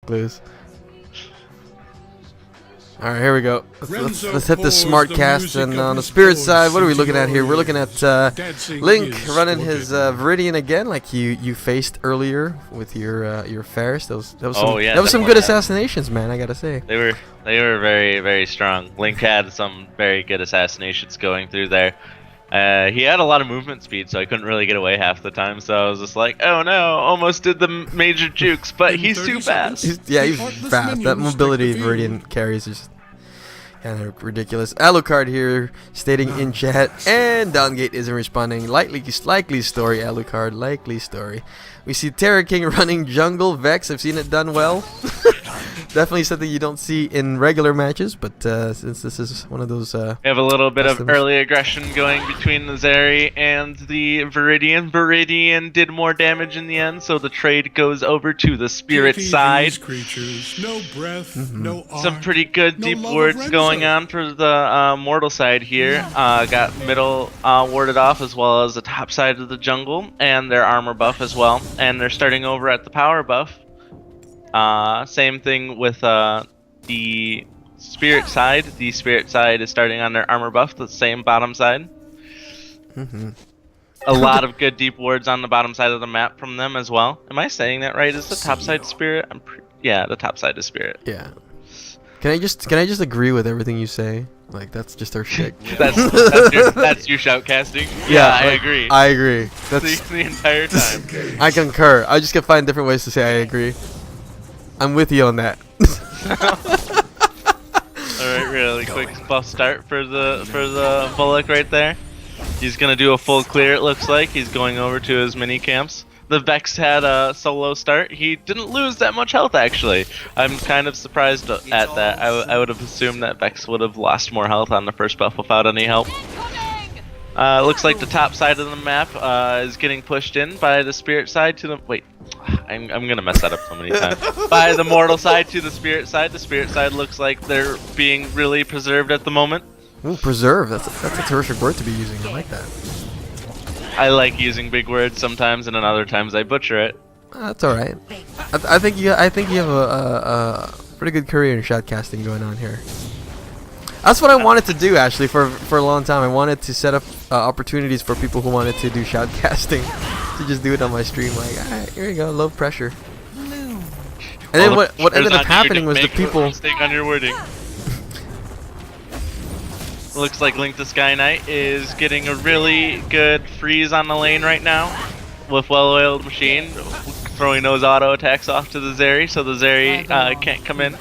clues. All right, here we go. Let's hit the smart cast, and on the spirit side, what are we looking at here? We're looking at Link running his Viridian again, like you faced earlier with your Ferris. That was some good assassinations, man. I gotta say. They were very, very strong. Link had some very good assassinations going through there. He had a lot of movement speed, so I couldn't really get away half the time. So I was just like, oh no, almost did the major jukes, but he's too fast. He's fast. That mobility Viridian carries is kind of ridiculous. Alucard here stating in chat, and Dawngate isn't responding. Likely story, Alucard, likely story. We see Terra King running jungle Vex. I've seen it done well. Definitely something you don't see in regular matches, but since this is one of those... we have a little bit of early aggression going between the Zeri and the Viridian. Viridian did more damage in the end, so the trade goes over to the spirit side. Creatures, no breath, no arm, some pretty good deep wards going on for the mortal side here. Got middle warded off, as well as the top side of the jungle, and their armor buff as well. And they're starting over at the power buff. Same thing with the spirit side. The spirit side is starting on their armor buff, the same bottom side. A lot of good deep wards on the bottom side of the map from them as well. Am I saying that right? Is the top side spirit? Yeah, the top side is spirit. Yeah. Can I just agree with everything you say? Like, that's just our shit. that's your shoutcasting. Yeah, I like, agree. I agree. That's the entire time. I concur. I just gotta find different ways to say I agree. I'm with you on that. Alright, really quick buff start for the Bullock right there. He's gonna do a full clear, it looks like. He's going over to his mini camps. The Vex had a solo start. He didn't lose that much health, actually. I'm kind of surprised at that. I would have assumed that Vex would have lost more health on the first buff without any help. Looks like the top side of the map is getting pushed in by the spirit side to the... Wait, I'm gonna mess that up so many times. By the mortal side to the spirit side. The spirit side looks like they're being really preserved at the moment. Ooh, preserve. That's a terrific word to be using. I like that. I like using big words sometimes, and then other times I butcher it. That's all right. I think you have a pretty good career in shoutcasting going on here. That's what I wanted to do actually for a long time. I wanted to set up opportunities for people who wanted to do shoutcasting to just do it on my stream. Like, all right, here you go, low pressure. And then what ended up happening was the people. Mistake on your wording. Looks like LinkTheSkyKnight is getting a really good freeze on the lane right now with WellOiledMachine throwing those auto attacks off to the Zeri, so the Zeri can't come in.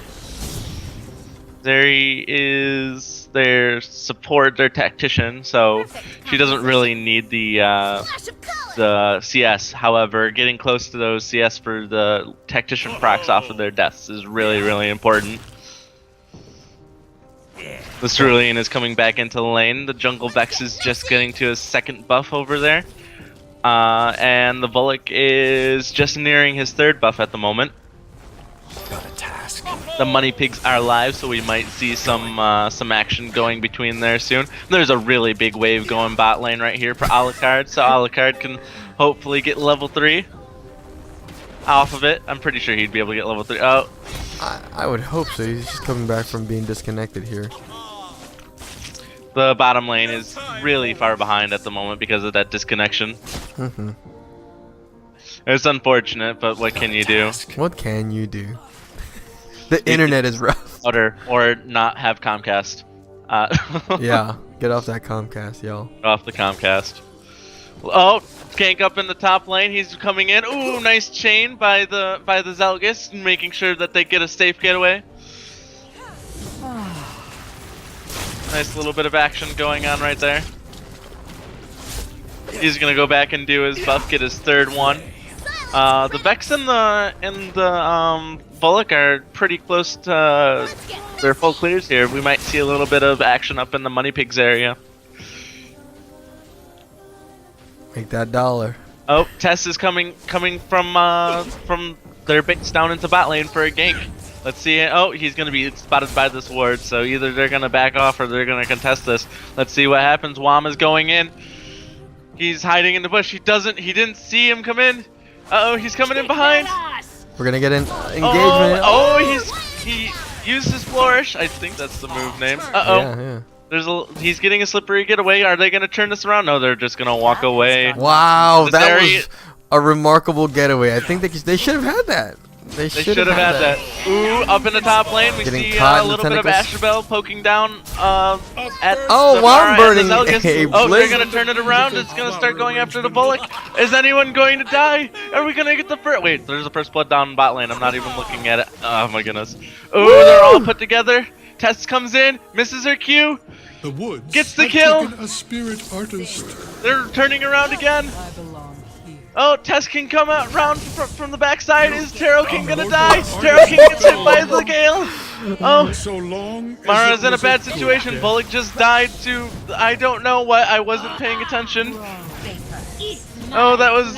Zeri is their support, their tactician, so she doesn't really need the CS. However, getting close to those CS for the tactician procs off of their deaths is really, really important. The Cerulean is coming back into the lane. The Jungle Vex is just getting to his second buff over there. And the Bullock is just nearing his third buff at the moment. Got a task. The Money Pigs are live, so we might see some action going between there soon. There's a really big wave going bot lane right here for Alucard, so Alucard can hopefully get level 3 off of it. I'm pretty sure he'd be able to get level 3. Oh. I would hope so. He's just coming back from being disconnected here. The bottom lane is really far behind at the moment because of that disconnection. It's unfortunate, but what can you do? What can you do? The internet is rough. Or not have Comcast. Yeah, get off that Comcast, y'all. Off the Comcast. Oh, gank up in the top lane. He's coming in. Ooh, nice chain by the Zelgus, making sure that they get a safe getaway. Nice little bit of action going on right there. He's gonna go back and do his buff, get his third one. The Vex and the Bullock are pretty close to their full clears here. We might see a little bit of action up in the Money Pigs area. Make that dollar. Oh, Tess is coming from their base down into bot lane for a gank. Let's see. Oh, he's gonna be spotted by this ward, so either they're gonna back off or they're gonna contest this. Let's see what happens. Wama's going in. He's hiding in the bush. He didn't see him come in. Uh-oh, he's coming in behind. We're gonna get an engagement. He used his flourish. I think that's the move name. Yeah. He's getting a slippery getaway. Are they gonna turn this around? No, they're just gonna walk away. Wow, that was a remarkable getaway. I think they should have had that. They should have had that. Ooh, up in the top lane, we see a little bit of Asherbell poking down at Wom burning a they're gonna turn it around. It's gonna start going after the Bullock. Is anyone going to die? Are we gonna get the first? Wait, there's a first blood down in bot lane. I'm not even looking at it. Oh my goodness. Ooh, they're all put together. Tess comes in, misses her Q. The woods gets the kill. A spirit artist. They're turning around again. Oh, Tess can come out round from the backside. Is Taro King gonna die? Taro King gets hit by the gale. Oh, Mara's in a bad situation. Bullock just died to I don't know what. I wasn't paying attention. Oh, that was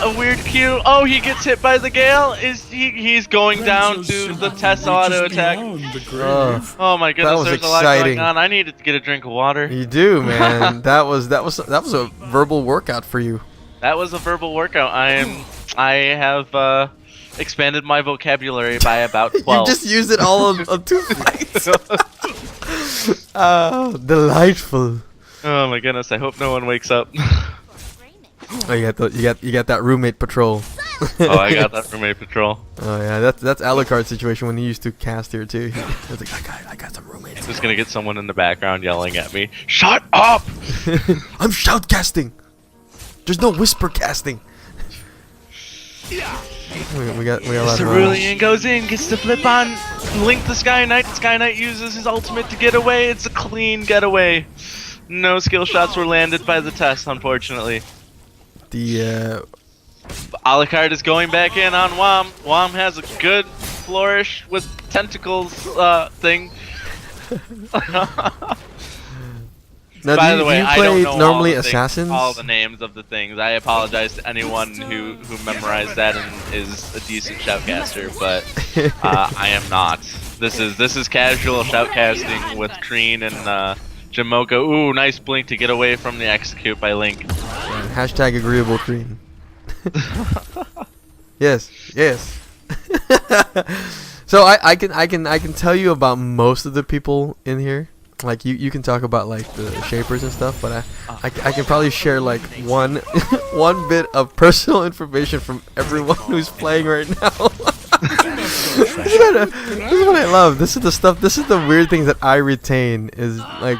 a weird cue. Oh, he gets hit by the gale. He's going down to the Tess auto attack. Oh my goodness, there's a lot going on. I needed to get a drink of water. You do, man. that was a verbal workout for you. That was a verbal workout. I have expanded my vocabulary by about 12. You just used it all on 2 fights. Delightful. Oh my goodness! I hope no one wakes up. Oh, you got that roommate patrol. Oh, I got that roommate patrol. Oh yeah, that's Alucard's situation when he used to cast here too. I was like, I got some roommates. I'm just gonna get someone in the background yelling at me. Shut up! I'm shout casting. There's no whisper casting. We got a lot of Cerulean goes in, gets the flip on. LinkTheSkyKnight. SkyKnight uses his ultimate to get away. It's a clean getaway. No skill shots were landed by the Tess, unfortunately. The Alucard is going back in on Wom. Wom has a good flourish with tentacles thing. Now, By the way, I don't know normally assassins? All the names of the things. I apologize to anyone who memorized that and is a decent shoutcaster, but I am not. This is casual shoutcasting with Kreen and Jamoka. Ooh, nice blink to get away from the execute by Link. Hashtag agreeable Kreen. Yes. So I can tell you about most of the people in here. Like you can talk about like the shapers and stuff, but I can probably share like one bit of personal information from everyone who's playing right now. This is what I love. This is the stuff. This is the weird things that I retain is like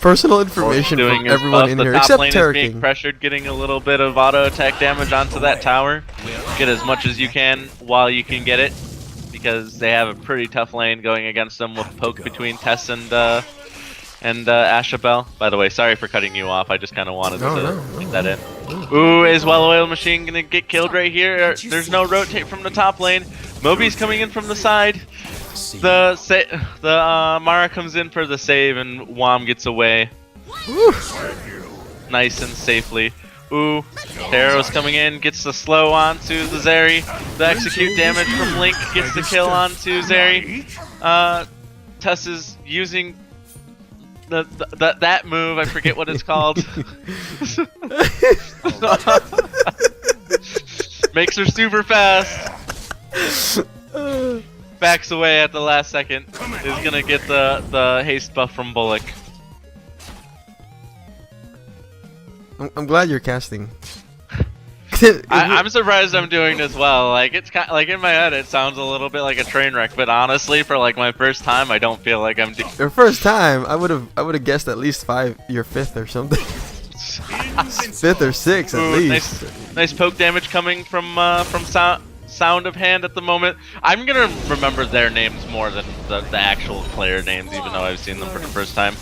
personal information from everyone in here except Taro King. Being pressured, getting a little bit of auto attack damage onto that tower. Get as much as you can while you can get it, because they have a pretty tough lane going against them with poke between Tess and Asherbell. By the way, sorry for cutting you off. I just kind of wanted to get that in. Ooh, is WellOiledMachine gonna get killed right here? There's no rotate from the top lane. Mobi's coming in from the side. The Mara comes in for the save and Wom gets away. Nice and safely. Ooh, Taro's coming in, gets the slow onto the Zeri. The execute damage from Link gets the kill onto Zeri. Tess is using that move, I forget what it's called. Makes her super fast. Backs away at the last second. Is gonna get the haste buff from Bullock. I'm glad you're casting. I'm surprised I'm doing this well. Like it's kind like in my head, it sounds a little bit like a train wreck. But honestly, for like my first time, I don't feel like I'm. Your first time, I would have guessed at least 5. Your 5th or something. 5th or 6th at least. Nice poke damage coming from Sound of Hand at the moment. I'm gonna remember their names more than the actual player names, even though I've seen them for the first time.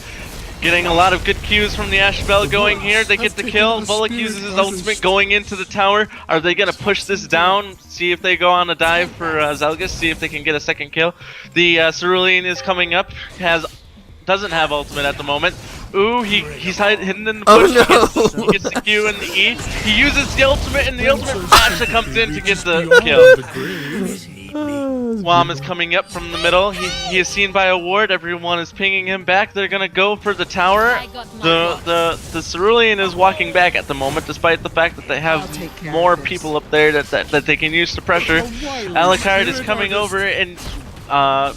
Getting a lot of good cues from the Asherbell going here. They get the kill. Bullock uses his ultimate going into the tower. Are they going to push this down? See if they go on a dive for Zelgus. See if they can get a second kill. The Cerulean is coming up. Doesn't have ultimate at the moment. Ooh, he's hidden in the bush. He gets the Q and the E. He uses the ultimate, and the ultimate Basha comes in to get the kill. Wom is coming up from the middle. He is seen by a ward. Everyone is pinging him back. They're gonna go for the tower. The Cerulean is walking back at the moment, despite the fact that they have more people up there that they can use to pressure. Alucard is coming over and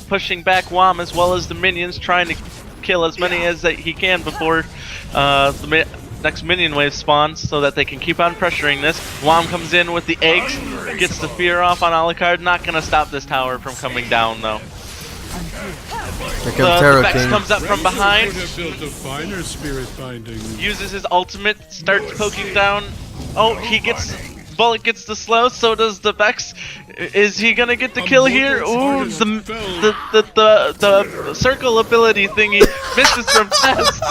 pushing back Wom as well as the minions, trying to kill as many as he can before the next minion wave spawns, so that they can keep on pressuring this. Wom comes in with the eggs, gets the fear off on Alucard. Not gonna stop this tower from coming down though. The Vex comes up from behind, uses his ultimate, starts poking down. Oh, Bullet gets the slow, so does the Vex. Is he gonna get the kill here? Ooh, the circle ability thingy misses from test.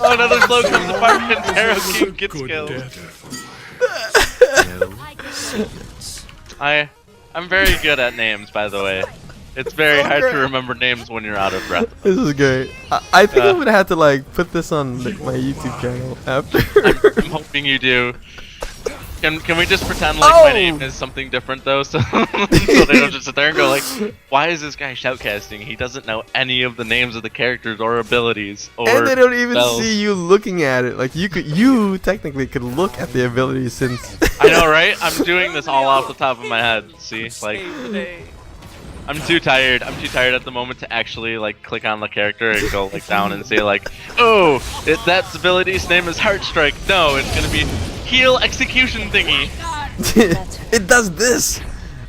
Oh, another slow comes apart and Arrow King gets killed. I'm very good at names, by the way. It's very hard to remember names when you're out of breath. This is great. I think I'm gonna have to like put this on like, my YouTube channel after. I'm hoping you do. Can we just pretend like my name is something different though, so, so they don't just sit there and go like, why is this guy shoutcasting? He doesn't know any of the names of the characters or abilities or and they don't even spells. see you looking at it. Like you technically could look at the abilities since. I know, right? I'm doing this all off the top of my head. See, like, I'm too tired. I'm too tired at the moment to actually like click on the character and go like down and say like, oh, that ability's name is Heart Strike. No, it's gonna be Heal Execution Thingy. It does this.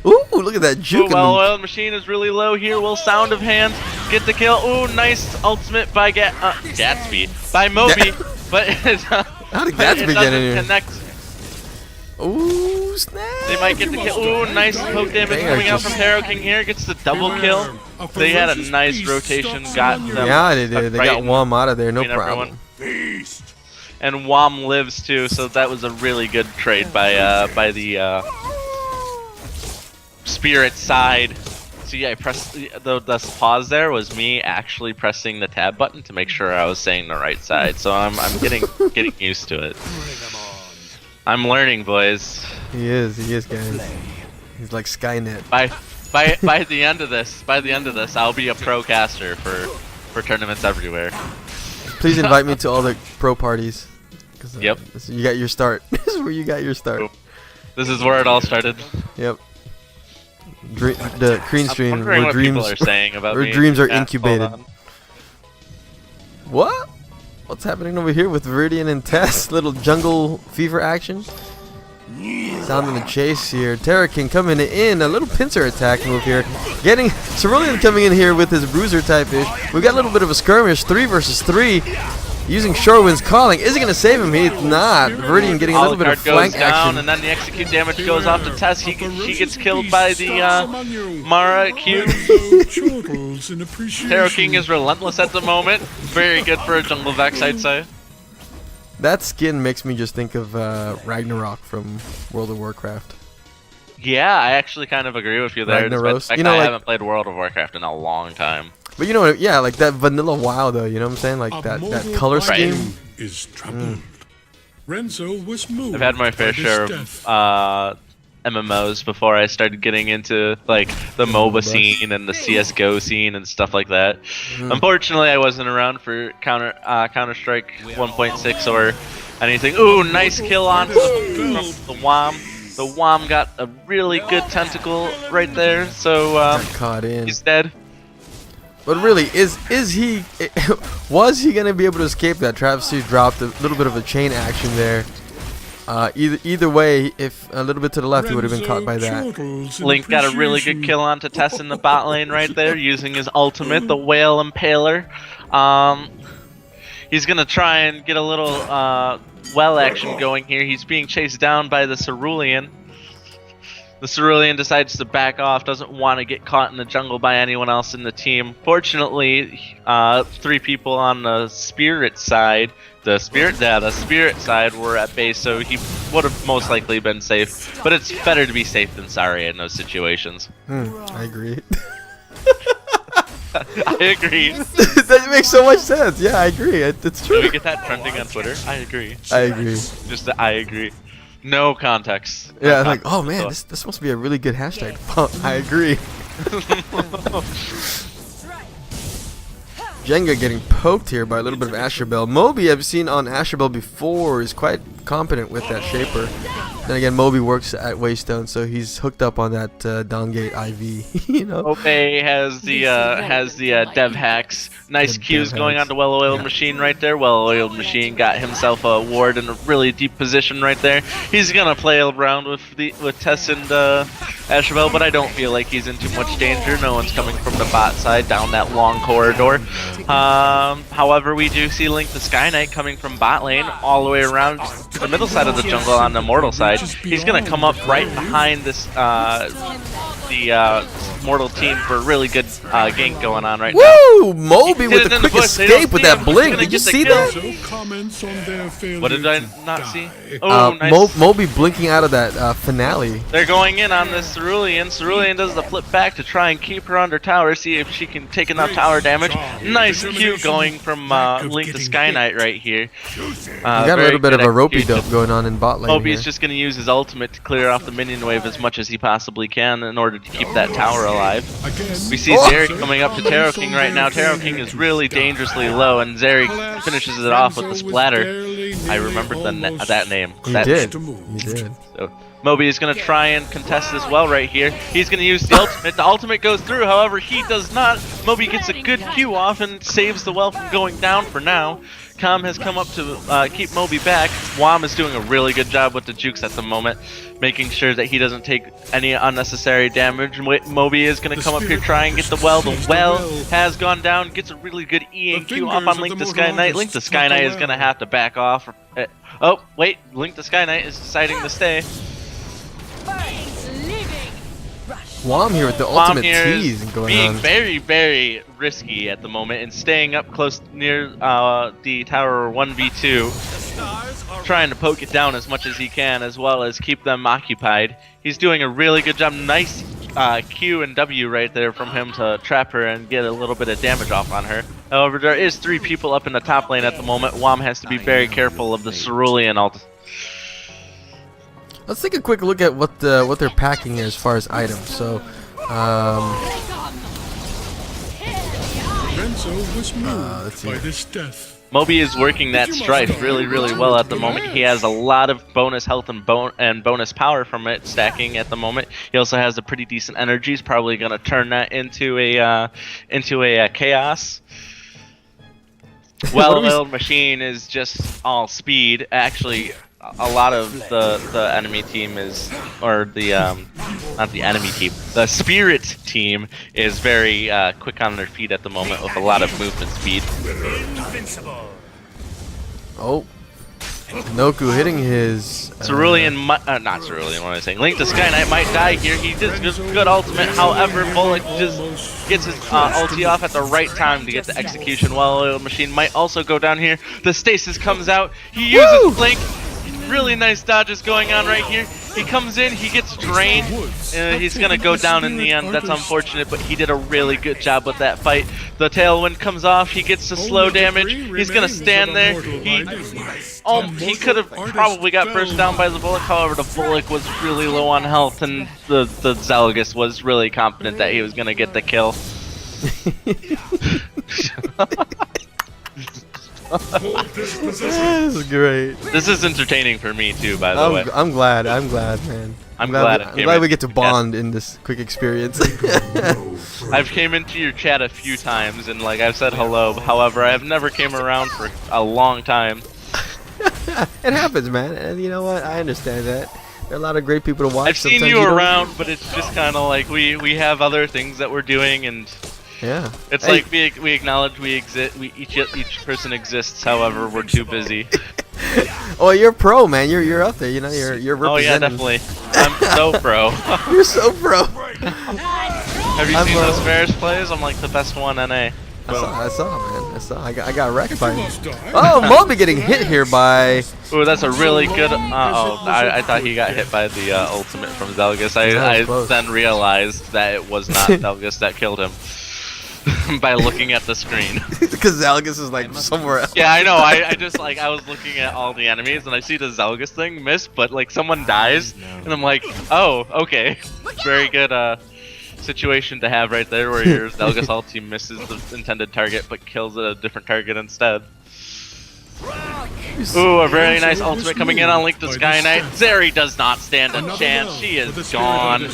Ooh, look at that juke. WellOiledMachine is really low here. Will Sound of Hands get the kill? Ooh, nice ultimate by Gatsby by Mobi, but how did Gatsby get in here? Connect. Ooh, snap! They might get the kill. Ooh, nice poke damage coming out from Arrow King here. Gets the double kill. They had a nice rotation. Got them. Yeah, they did. They got Wom out of there. No problem. And Wom lives too, so that was a really good trade by the Spirit side. See, I pressed the pause there was me actually pressing the tab button to make sure I was saying the right side. So I'm getting used to it. I'm learning, boys. He is, guys. He's like Skynet. By the end of this, I'll be a pro caster for tournaments everywhere. Please invite me to all the pro parties. Yep. You got your start. This is where you got your start. This is where it all started. Yep. The Green Stream where dreams are saying about where me. dreams are incubated. What? What's happening over here with Viridian and Tess? Little jungle fever action. Sound in the chase here. Terra King coming in. A little pincer attack move here. Getting Cerulean coming in here with his bruiser type ish. We got a little bit of a skirmish. 3 versus 3. Using Shorewind's calling. Is he going to save him? He's not. Viridian getting a little bit of flank action. And then the execute damage goes off to Tess. He gets killed by the Mara Q. Terra King is relentless at the moment. Very good for a jungle Vex, I'd say. That skin makes me just think of Ragnarok from World of Warcraft. Yeah, I actually kind of agree with you there. Ragnaros. You know, I haven't played World of Warcraft in a long time. But you know what? Yeah, like that vanilla WoW though. You know what I'm saying? Like that color scheme. Is troubled. Renzo was moved. I've had my fair share of MMOs before I started getting into like the MOBA scene and the CS:GO scene and stuff like that. Unfortunately, I wasn't around for Counter-Strike 1.6 or anything. Ooh, nice kill on the Wom. The Wom got a really good tentacle right there, so caught in. He's dead. But really, was he gonna be able to escape that? Travasty dropped a little bit of a chain action there. Either way, if a little bit to the left, he would have been caught by that. Link got a really good kill onto Tess in the bot lane right there, using his ultimate, the Whale Impaler. He's gonna try and get a little well action going here. He's being chased down by the Cerulean. The Cerulean decides to back off, doesn't want to get caught in the jungle by anyone else in the team. Fortunately, 3 people on the Spirit side, the Spirit side were at base, so he would have most likely been safe. But it's better to be safe than sorry in those situations. I agree. I agree. That makes so much sense. Yeah, I agree. It's true. Can we get that trending on Twitter? I agree. I agree. Just the I agree. No context. Yeah, like, oh man, this must be a really good hashtag. I agree. Jenga getting poked here by a little bit of Asher Bell. Mobi, I've seen on Asher Bell before, is quite competent with that shaper. Then again, Mobi works at Waystone, so he's hooked up on that Dawngate IV. You know. Mobi has the dev hacks. Nice Qs going on to WellOiledMachine right there. WellOiledMachine got himself a ward in a really deep position right there. He's gonna play around with Tess and Asher Bell, but I don't feel like he's in too much danger. No one's coming from the bot side down that long corridor. However, we do see LinkTheSkyKnight coming from bot lane all the way around to the middle side of the jungle on the Mortal side. He's gonna come up right behind this the Mortal team for a really good gank going on right now. Woo! Mobi with the quick escape with that blink. Did you see that? What did I not see? Oh, nice. Mobi blinking out of that finale. They're going in on this Cerulean. Cerulean does the flip back to try and keep her under tower, see if she can take enough tower damage. Nice Q going from LinkTheSkyKnight right here. You got a little bit of a ropey dope going on in bot lane. Mobi's just going to use his ultimate to clear off the minion wave as much as he possibly can in order to keep that tower alive. We see Zeri coming up to Taro King right now. Taro King is really dangerously low, and Zeri finishes it off with the splatter. I remembered that name. You did. You did. So, Mobi is going to try and contest as well right here. He's going to use the ultimate. The ultimate goes through, however, he does not. Mobi gets a good Q off and saves the well from going down for now. Com has come up to keep Mobi back. Wam is doing a really good job with the jukes at the moment, making sure that he doesn't take any unnecessary damage. Mobi is going to come up here, try and get the well. The well has gone down, gets a really good E and Q off on LinkTheSkyKnight. LinkTheSkyKnight is going to have to back off. Oh, wait, LinkTheSkyKnight is deciding to stay. Wam here with the ultimate tease going being on. Very, very risky at the moment and staying up close near the tower 1v2, trying to poke it down as much as he can, as well as keep them occupied. He's doing a really good job. Nice Q and W right there from him to trap her and get a little bit of damage off on her. However, there is 3 people up in the top lane at the moment. Wam has to be very careful of the Cerulean ult. Let's take a quick look at what they're packing as far as items. So, let's see. Mobi is working that Strife really, really well at the moment. He has a lot of bonus health and bonus power from it stacking at the moment. He also has a pretty decent energy. He's probably going to turn that into a chaos. WellOiledMachine is just all speed. Actually, a lot of the enemy team is, or the not the enemy team, the spirit team is very quick on their feet at the moment with a lot of movement speed. Oh, Noku hitting his Cerulean, not Cerulean, what am I saying? LinkTheSkyKnight might die here. He did good ultimate, however, Bullock just gets his ulti off at the right time to get the execution. WellOiledMachine might also go down here. The stasis comes out. He uses Blink. Really nice dodges going on right here. He comes in, he gets drained, he's gonna go down in the end. That's unfortunate, but he did a really good job with that fight. The tailwind comes off, he gets the slow damage, he's gonna stand there. He could have probably got burst down by the Bullock, however the Bullock was really low on health, and the Zalgus was really confident that he was gonna get the kill. This is great. This is entertaining for me too, by the way. I'm glad, man. I'm glad we get to bond in this quick experience. I've came into your chat a few times and like I've said hello. However, I've never came around for a long time. It happens, man, and you know what? I understand that. There are a lot of great people to watch. I've seen you around, but it's just kind of like we have other things that we're doing, and yeah, it's like we acknowledge we exist. Each person exists. However, we're too busy. Well, you're pro, man. You're up there. You know, you're representing. Oh yeah, definitely. I'm so pro. You're so pro. Have you seen those Varus plays? I'm like the best one NA. I saw, man. I got wrecked by him. Oh, Mobi getting hit here by. Ooh, that's a really good. I thought he got hit by the ultimate from Zelgus. I then realized that it was not Zelgus that killed him. by looking at the screen. Because Zalgus is like somewhere else. Yeah, I know. I just like I was looking at all the enemies and I see the Zelgus thing miss, but like someone dies, and I'm like, oh, okay, very good situation to have right there, where your Zelgus ulti misses the intended target but kills a different target instead. Ooh, a very nice ultimate coming in on LinkTheSkyKnight. Zeri does not stand a chance. She is gone.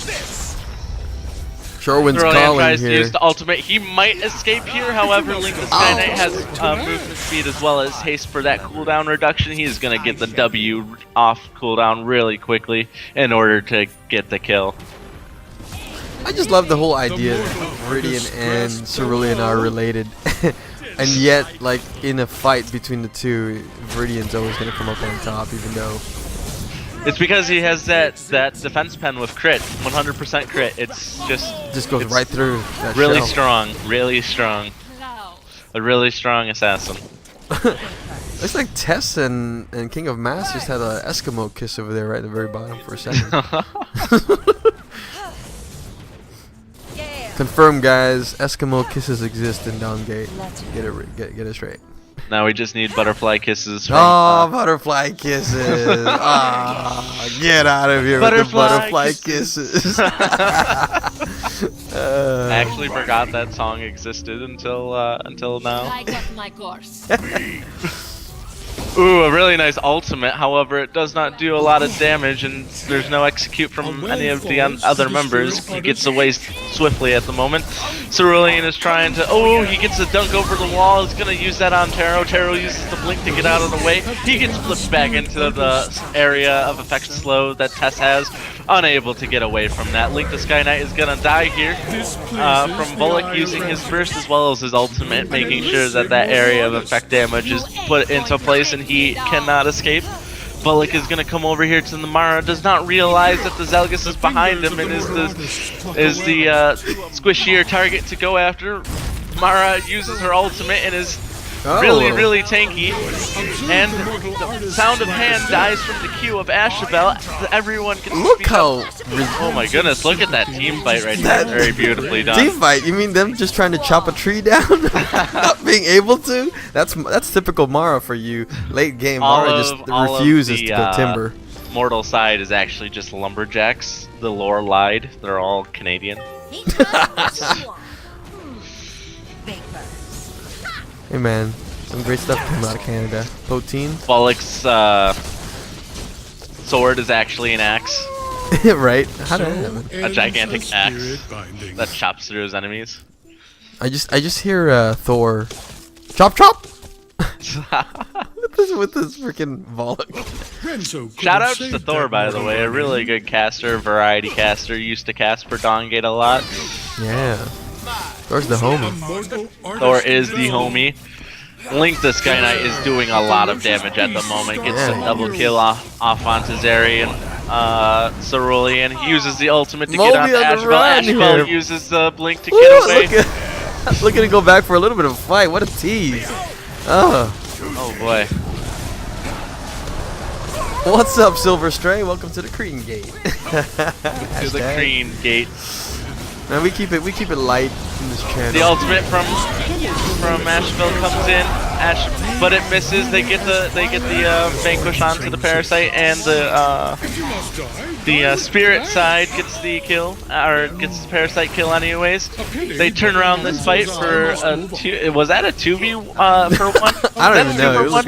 Sherwin's Cerulean calling tries to here. use the ultimate. He might escape here, however, LinkTheSkyKnight has movement speed as well as haste for that cooldown reduction. He is going to get the W off cooldown really quickly in order to get the kill. I just love the whole idea that Viridian and Cerulean are related. And yet, like, in a fight between the two, Viridian's always going to come up on top, even though... It's because he has that defense pen with crit, 100% crit. It's just goes right through that really shell. strong, really strong. A really strong assassin. Looks like Tess and King of Mass just had an Eskimo kiss over there right at the very bottom for a second. Confirm, guys. Eskimo kisses exist in Dawngate. Get it straight. Now we just need butterfly kisses from... butterfly kisses. Get out of here with the butterfly kisses. I actually forgot that song existed until now. I got my course. Ooh, a really nice ultimate. However, it does not do a lot of damage, and there's no execute from any of the other members. He gets away swiftly at the moment. Cerulean is trying to... Oh, he gets a dunk over the wall. He's going to use that on Taro. Taro uses the blink to get out of the way. He gets flipped back into the area of effect slow that Tess has. Unable to get away from that. LinkTheSkyKnight is going to die here from Bullock using his burst as well as his ultimate, making sure that that area of effect damage is put into place and he cannot escape. Bullock is going to come over here to the Mara, does not realize that the Zelgus is behind him and is the squishier target to go after. Mara uses her ultimate and is really tanky, and the sound of hand dies from the Q of Ashabel. Everyone can Look how... Oh my goodness, look at that team fight right there. Very beautifully done. Team fight? You mean them just trying to chop a tree down? Not being able to? That's typical Mara for you. Late game, Mara just refuses to go timber. Mortal side is actually just lumberjacks. The lore lied. They're all Canadian. Hey man, some great stuff came out of Canada. Poteen. Bullock's sword is actually an axe. Right? How did that happen? A gigantic axe that chops through his enemies. I just hear Thor. Chop chop! with this freaking Volok. Shout out to Thor, by the way, a really good caster, variety caster, used to cast for Dawngate a lot. Yeah. Thor's the homie. Thor is the homie. LinkTheSkyKnight is doing a lot of damage at the moment. Gets a double kill off onto Zeri and Cerulean. He uses the ultimate to get onto Ashabel. Ashabel uses the blink to get away. Looking to go back for a little bit of a fight. What a tease. Oh boy. What's up, Silver Stray? Welcome to the Crean Gate. To the Crean Gate. Man, we keep it light in this channel. The ultimate from Ashabel comes in, but it misses. They get the vanquish onto the parasite, and the spirit side gets the kill, or gets the parasite kill anyways. They turn around this fight for a two. Was that a 2v for 1? I don't even know.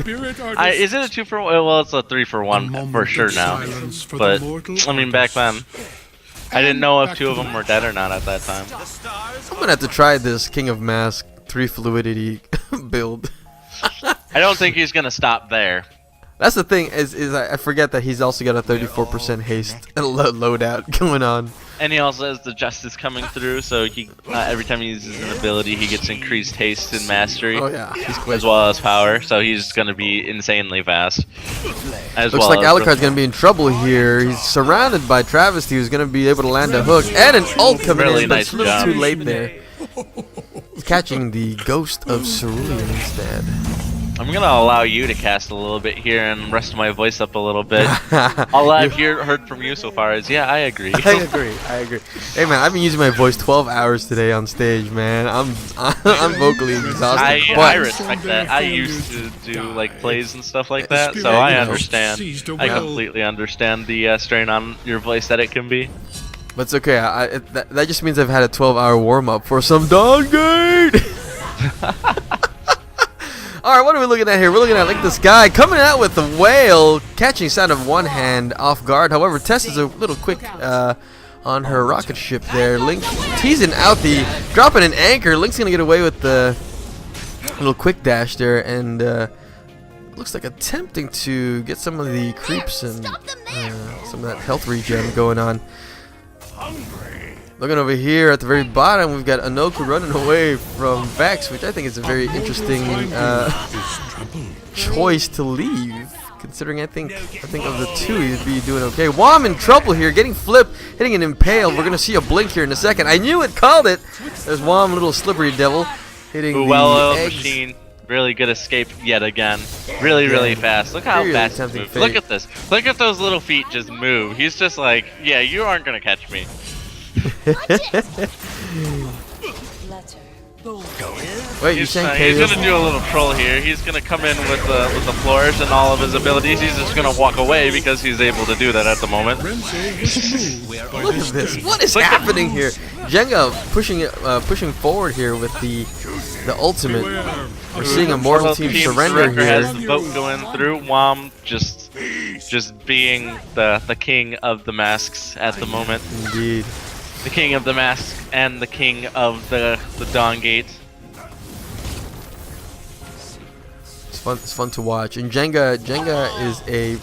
Is it a 2 for 1? Well, it's a 3 for 1 for sure now. But I mean, back then. I didn't know if 2 of them were dead or not at that time. I'm gonna have to try this King of Mask 3 fluidity build. I don't think he's gonna stop there. That's the thing is I forget that he's also got a 34% haste loadout going on. And he also has the justice coming through, so he every time he uses an ability, he gets increased haste and mastery. Oh yeah, he's quick. As well as power, so he's gonna be insanely fast. Looks like Alucard's gonna be in trouble here. He's surrounded by Travasty, who's gonna be able to land a hook and an ult coming in, but it's a little too late there. He's catching the ghost of Cerulean instead. I'm gonna allow you to cast a little bit here and rest my voice up a little bit. All I've heard from you so far is, yeah, I agree. I agree. Hey man, I've been using my voice 12 hours today on stage, man. I'm vocally exhausted. I respect that. I used to do like plays and stuff like that, so I understand. I completely understand the strain on your voice that it can be. But it's okay. That just means I've had a 12-hour warm-up for some Dawngate. Alright, what are we looking at here? We're looking at LinkTheSky coming out with the whale, catching sound of one hand off guard. However, Tess is a little quick on her rocket ship there. Link teasing out the, dropping an anchor. Link's going to get away with the little quick dash there, and looks like attempting to get some of the creeps and some of that health regen going on. Looking over here at the very bottom, we've got Annoku running away from Vex, which I think is a very interesting choice to leave. Considering I think of the two, he'd be doing okay. Wom in trouble here, getting flipped, hitting an impale. We're gonna see a blink here in a second. I knew it, called it. There's Wom, little slippery devil, hitting the WellOiledMachine. Really good escape yet again. Really fast. Look how fast he moves. Look at this. Look at those little feet just move. He's just like, yeah, you aren't gonna catch me. Wait, you're saying he's gonna do a little troll here. He's gonna come in with the flourish and all of his abilities. He's just gonna walk away because he's able to do that at the moment. Look at this. What is happening here? Jenga pushing forward here with the ultimate. We're seeing a Mortal Team surrender here. Has the boat going through. Wom just being the king of the masks at the moment. Indeed. The king of the masks and the king of the Dawngate. It's fun to watch. And Jenga is a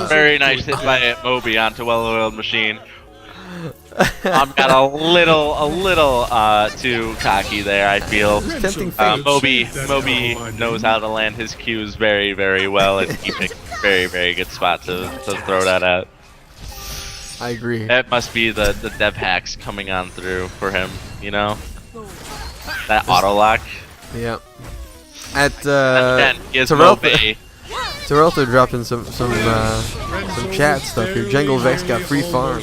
very nice hit by Mobi onto WellOiledMachine. Got a little too cocky there, I feel. Mobi knows how to land his cues very well, and he picked a very good spot to throw that out. I agree. That must be the dev hacks coming on through for him, you know? That auto lock. Yeah. At Terreltho dropping some chat stuff here. Jungle Vex got free farm.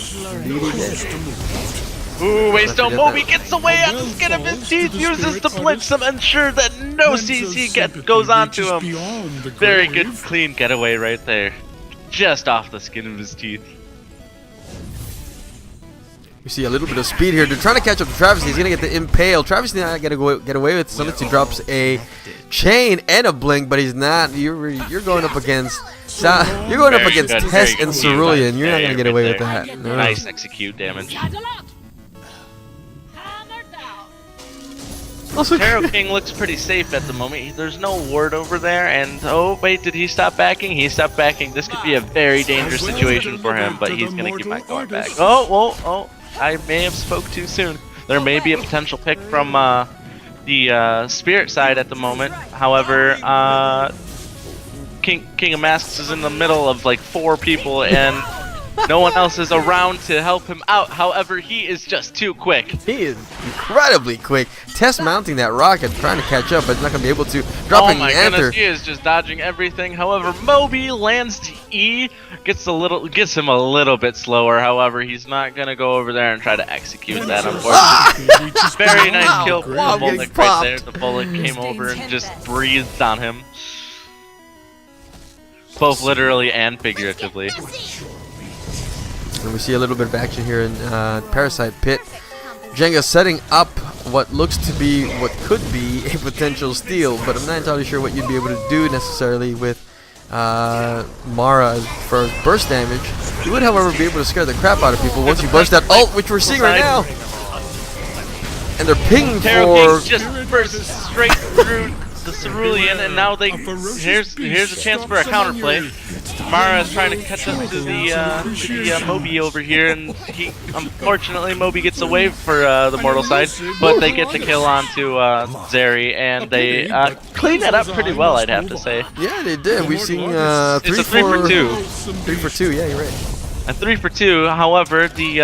Ooh, WaystoneMobi gets away on the skin of his teeth, uses the blitz to ensure that no CC goes onto him. Very good, clean getaway right there. Just off the skin of his teeth. We see a little bit of speed here. They're trying to catch up to Travasty. He's going to get the impale. Travasty not going to get away with it. He drops a chain and a blink, but he's not. You're going up against you're going up against Tess and Cerulean. You're not going to get away with that. No. Nice execute damage. Also, Tarot King looks pretty safe at the moment. There's no ward over there, and oh wait, did he stop backing? He stopped backing. This could be a very dangerous situation for him, but he's gonna keep on going back. Oh! I may have spoke too soon. There may be a potential pick from the Spirit side at the moment. However, King of Masks is in the middle of like 4 people, and no one else is around to help him out. However, he is just too quick. He is incredibly quick. Tess mounting that rocket, trying to catch up, but not going to be able to. Dropping oh my the Anther. Goodness, he is just dodging everything. However, Mobi lands the E, gets him a little bit slower. However, he's not going to go over there and try to execute that, unfortunately. Very nice kill from the Bullock right there. The Bullock came over and just breathed on him. Both literally and figuratively. And we see a little bit of action here in Parasite Pit. Jenga setting up what looks to be, what could be a potential steal, but I'm not entirely sure what you'd be able to do necessarily with Mara as far as burst damage. You would, however, be able to scare the crap out of people once you burst that ult, which we're seeing right now. And they're pinging for... just burst straight through the Cerulean, and now here's a chance for a counterplay. Mara is trying to catch up to the Mobi over here, and unfortunately Mobi gets away for the mortal side, but they get the kill onto Zeri, and they clean that up pretty well, I'd have to say. Yeah, they did. We've seen it's a 3 for 2. 3 for 2, yeah, you're right. A 3 for 2. However, the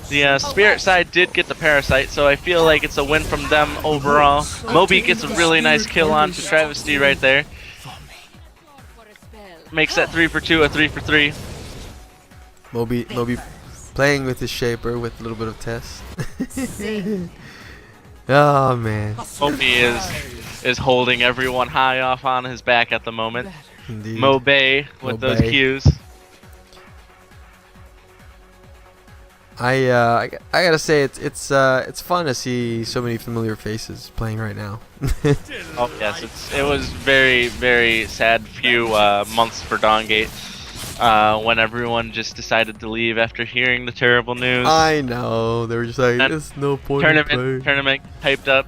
The Spirit side did get the Parasite, so I feel like it's a win from them overall. Mobi gets a really nice kill on to Travasty right there. Makes that 3 for 2 a 3 for 3. Mobi playing with his shaper with a little bit of test. Oh man. Mobi is holding everyone high off on his back at the moment. Indeed. Mobe with those Qs. I gotta say it's fun to see so many familiar faces playing right now. Oh yes, it was very sad few months for Dawngate when everyone just decided to leave after hearing the terrible news. I know, they were just like, there's no point in playing. Tournament hyped up.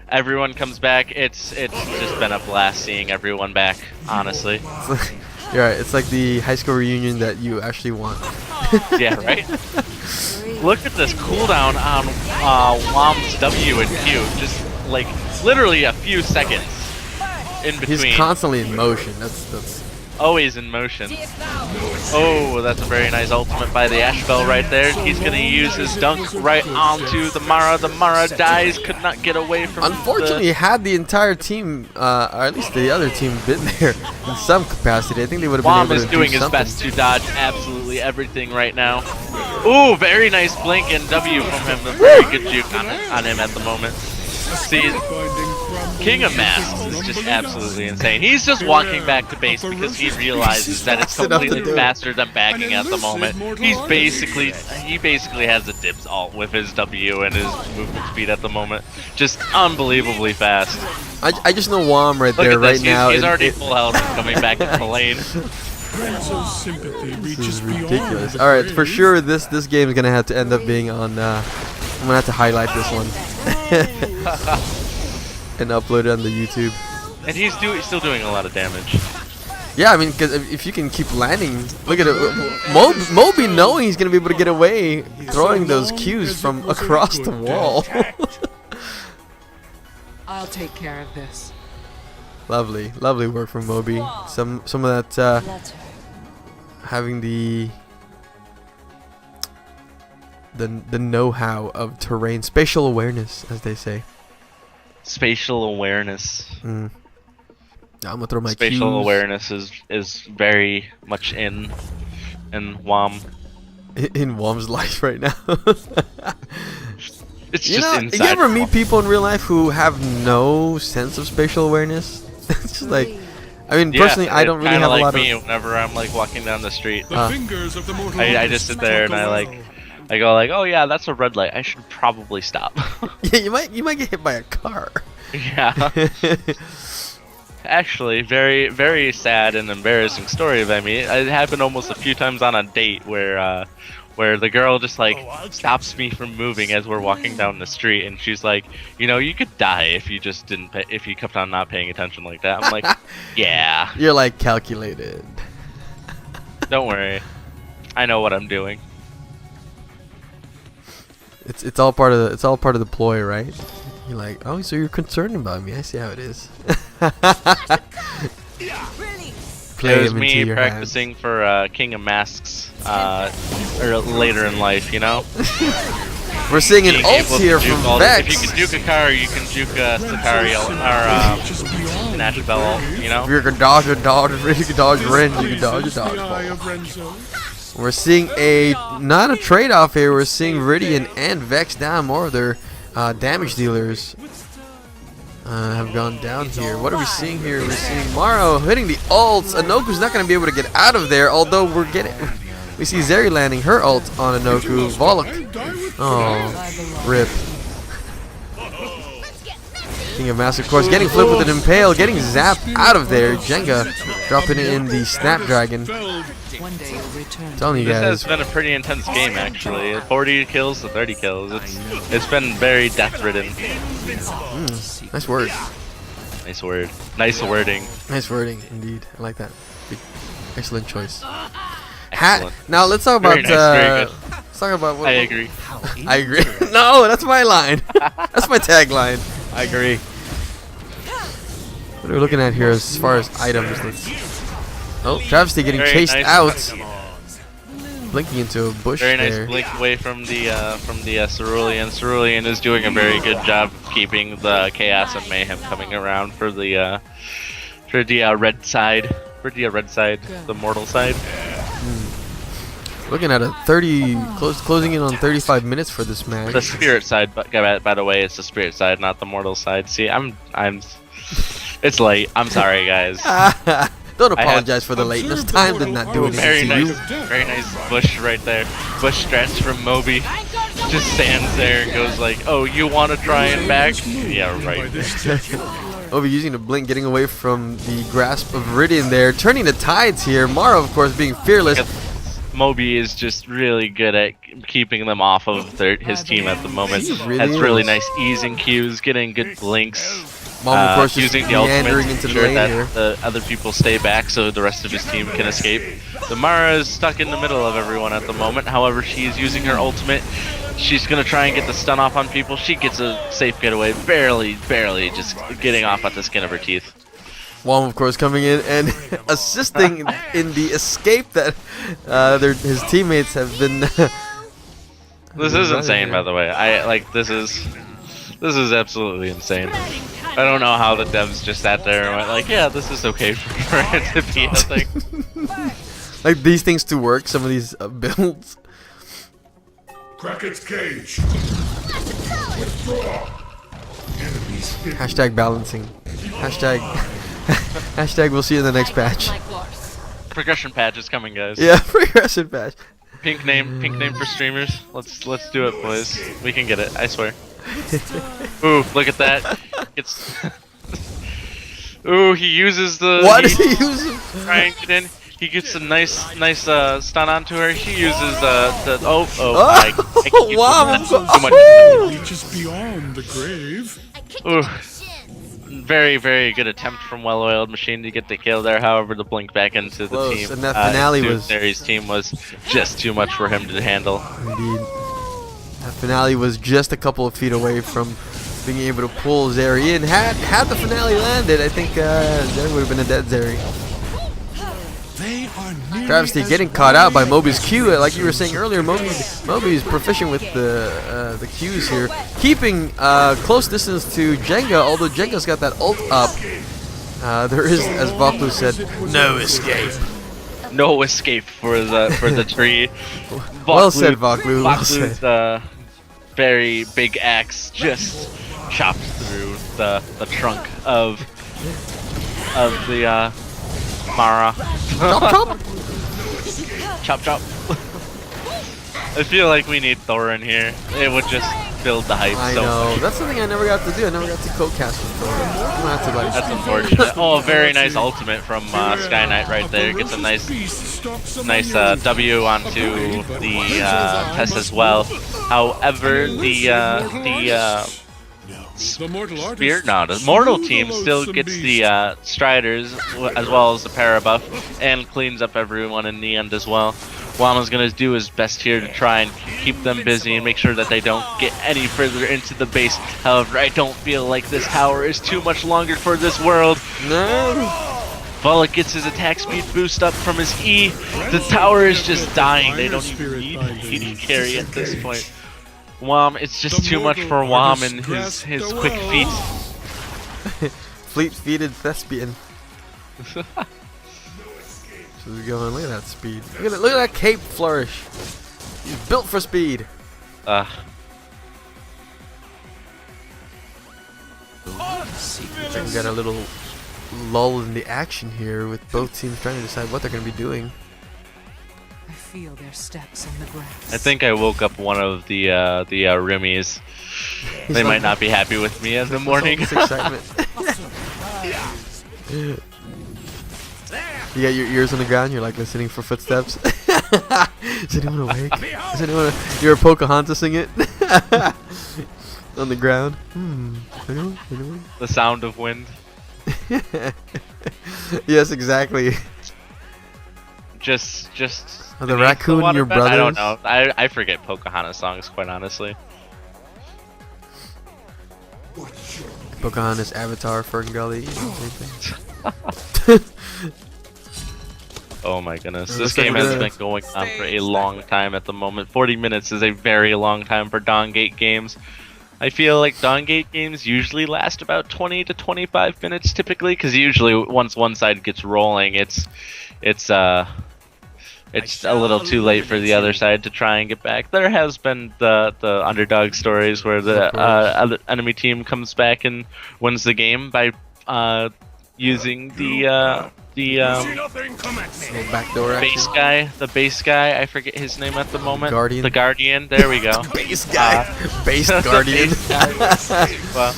Everyone comes back. It's just been a blast seeing everyone back. Honestly. You're right. It's like the high school reunion that you actually want. Yeah, right. Look at this cooldown on Wom's W and Q. Just like literally a few seconds in between. He's constantly in motion. That's always in motion. Oh, that's a very nice ultimate by the Ashbell right there. He's gonna use his dunk right onto the Mara. The Mara dies, could not get away from. Unfortunately, had the entire team, or at least the other team, been there in some capacity, I think they would have been able to do something. Wom is doing his best to dodge absolutely everything right now. Ooh, very nice blink and W from him. A very good juke on him at the moment. See, King of Masks is just absolutely insane. He's just walking back to base because he realizes that it's completely faster than backing at the moment. He basically has a dibs alt with his W and his movement speed at the moment. Just unbelievably fast. I just know Wom right there right now. He's already full health and coming back into the lane. This is ridiculous. All right, for sure this game is gonna have to end up being on. I'm gonna have to highlight this one and upload it on the YouTube. And he's still doing a lot of damage. Yeah, I mean, because if you can keep landing, look at it. Mobi knowing he's gonna be able to get away, throwing those Qs from across the wall. I'll take care of this. Lovely work from Mobi. Some of that having the know-how of terrain, spatial awareness, as they say. Spatial awareness. I'm gonna throw my spatial Qs. awareness is very much in Wom. In Wom's life right now. It's just inside. You ever meet people in real life who have no sense of spatial awareness? It's just like, I mean, personally, I don't really have like a lot me of. Whenever I'm like walking down the street, I just sit there and I go like, oh yeah, that's a red light. I should probably stop. Yeah, you might get hit by a car. Yeah. Actually, very sad and embarrassing story of me. It happened almost a few times on a date where the girl just like stops me from moving as we're walking down the street, and she's like, you know, you could die if you just if you kept on not paying attention like that. I'm like, yeah. You're like calculated. Don't worry, I know what I'm doing. It's all part of the ploy, right? You're like, oh, so you're concerned about me? I see how it is. Play It was him me into your practicing hands. for King of Masks or later in life, you know. We're seeing an Being ult able to here juke from all- Vex. If you can juke a car, you can juke Sakari or Nash Bell, you know. If you can dodge a dodge, you can dodge Ren, you can dodge a dodgeball. We're seeing not a trade-off here. We're seeing Viridian and Vex down. More of their damage dealers have gone down here. What are we seeing here? We're seeing Maro hitting the ults. Anoku's not going to be able to get out of there, although we see Zeri landing her ult on Anoku. Volok. Oh, rip. King of Master, of course, getting flipped with an Impale, getting zapped out of there. Jenga dropping it in the Snapdragon. One day you'll return. Telling you This guys. has been a pretty intense game, actually. 40 kills to 30 kills. It's been very death-ridden. Nice word. Nice word. Nice wording. Nice wording, indeed. I like that. Excellent choice. Excellent. Now let's talk about. Very nice, very good. Let's talk about. I agree. I agree. No, that's my line. That's my tagline. I agree. What are we looking at here as far as items? Oh, Travasty getting Very chased nice. out. blinking into a bush Very nice there. blink away from the Cerulean. Cerulean is doing a very good job keeping the chaos and mayhem coming around for the red side, the mortal side. Looking at a 30, closing in on 35 minutes for this match. The spirit side, but by the way, it's the spirit side, not the mortal side. See, it's late. I'm sorry, guys. Don't apologize for the lateness. Time did not do anything to you. Very nice bush right there. Bush stretch from Mobi. Just stands there and goes like, "Oh, you want to try and back?" Yeah, right. Mobi using the blink, getting away from the grasp of Viridian there, turning the tides here. Mara, of course, being fearless. Mobi is just really good at keeping them off of his team at the moment. Really Has really is. nice easing cues, getting good blinks. Mom, of course, just using the ultimate meandering to into the ensure lane that here. the other people stay back so the rest of his team can escape. The Mara is stuck in the middle of everyone at the moment. However, she is using her ultimate. She's going to try and get the stun off on people. She gets a safe getaway, barely just getting off at the skin of her teeth. Wom, of course, coming in and assisting in the escape that his teammates have been. This is insane, by the way. This is absolutely insane. I don't know how the devs just sat there and went like, yeah, this is okay for it to be a thing. Like these things to work, some of these builds. Crack its cage. Withdraw. Enemies hidden. Hashtag balancing. Hashtag we'll see you in the next patch. Progression patch is coming, guys. Yeah, progression patch. Pink name for streamers. Let's do it, boys. We can get it. I swear. Ooh, look at that. It's. Ooh, he uses the. What is he using? Try and get in. He gets a nice stun onto her. He uses the. Oh my. Wow. Too much. Reaches beyond the grave. Ooh. Very good attempt from WellOiledMachine to get the kill there. However, the blink back into the Close, team. and that finale was. Their's team was just too much for him to handle. Indeed. That finale was just a couple of feet away from being able to pull Zeri in. Had the finale landed, I think Zeri would have been a dead Zeri. They are Travasty getting caught out by Mobi's Q. Like you were saying earlier, Mobi's proficient with the Qs here. Keeping close distance to Jenga, although Jenga's got that ult up. There is, as Valkyr said, no escape. No escape for the tree. Well said, Valkyr. Well said. Valkyr's very big axe just chopped through the trunk of the Mara. Chop chop. I feel like we need Thor in here. It would just build the hype I so know. much. That's something I never got to do. I never got to co-cast with Thor. I'm gonna have to, like, That's unfortunate. Oh, a very nice ultimate from SkyKnight right there. Gets a nice W onto the test as well. However, the mortal team still gets the Striders as well as the para buff and cleans up everyone in the end as well. Wama's gonna do his best here to try and keep them busy and make sure that they don't get any further into the base. However, I don't feel like this tower is too much longer for this world. No. Volek gets his attack speed boost up from his E. The tower is just dying. They don't even need AD carry at this point. Wam, it's just too much for Wam and his quick feet. Fleet-feeted thespian. She's going, look at that speed. Look at that cape flourish. He's built for speed. We got a little lull in the action here with both teams trying to decide what they're going to be doing. I feel their steps on the grass. I think I woke up one of the Rimmies. They might not be happy with me in the morning. It's excitement. You got your ears on the ground, you're like listening for footsteps. Is anyone awake? Is anyone you're Pocahontasing it? On the ground? Anyone? The sound of wind. Yes, exactly. Just Are the raccoon your brothers? I don't know. I forget Pocahontas songs, quite honestly. Pocahontas, Avatar, Ferngully, same thing. Oh my goodness, It this looks like game we're has gonna- been going on for a long time at the moment. 40 minutes is a very long time for Dawngate games. I feel like Dawngate games usually last about 20 to 25 minutes typically, because usually once one side gets rolling, it's a little too late for the other side to try and get back. There has been the underdog stories where the other enemy team comes back and wins the game by using the Little backdoor action. the base guy, I forget his name at the moment. Guardian. The Guardian, there we go. Base guy. Base The guardian. base guy. Well,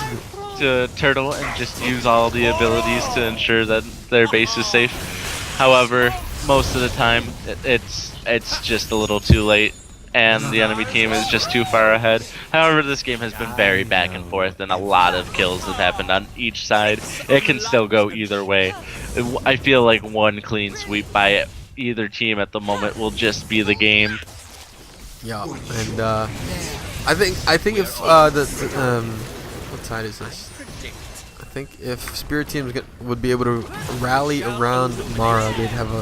to turtle and just use all the abilities to ensure that their base is safe. However, most of the time it's just a little too late and the enemy team is just too far ahead. However, this game has been very back and forth and a lot of kills have happened on each side. It can still go either way. I feel like one clean sweep by either team at the moment will just be the game. Yeah, and I think if what side is this? I think if Spirit teams would be able to rally around Mara, they'd have a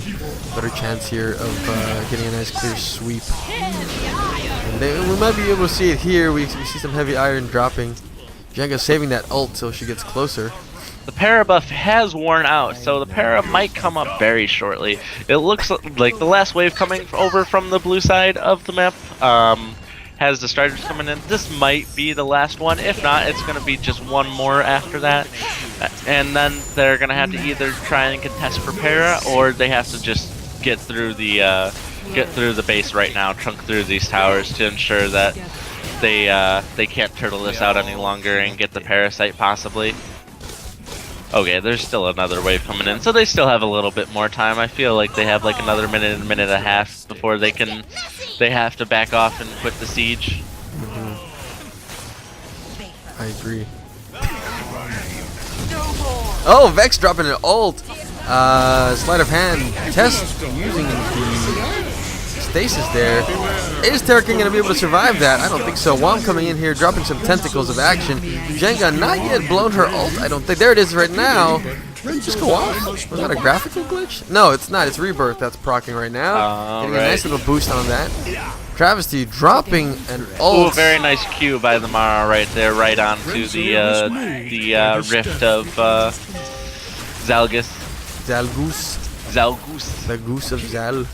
better chance here of getting a nice clear sweep. And we might be able to see it here. We see some heavy iron dropping. Jenga saving that ult till she gets closer. The para buff has worn out, so the para might come up very shortly. It looks like the last wave coming over from the blue side of the map has the Striders coming in. This might be the last one. If not, it's going to be just one more after that. And then they're going to have to either try and contest for para, or they have to just get through the base right now, chunk through these towers to ensure that they can't turtle this out any longer and get the parasite possibly. Okay, there's still another wave coming in, so they still have a little bit more time. I feel like they have like another minute and a half before they have to back off and quit the siege. I agree. Oh, Vex dropping an ult. Sleight of hand test using the stasis there. Is Terrakin going to be able to survive that? I don't think so. Wom coming in here, dropping some tentacles of action. Jenga not yet blown her ult. I don't think. There it is right now. Did it just go off? Was that a graphical glitch? No, it's not. It's Rebirth that's proccing right now. Getting a nice little boost on that. Travasty dropping an ult. Ooh, very nice Q by the Mara right there, right onto the rift of Zalgus. Zalgus. The goose of Zal.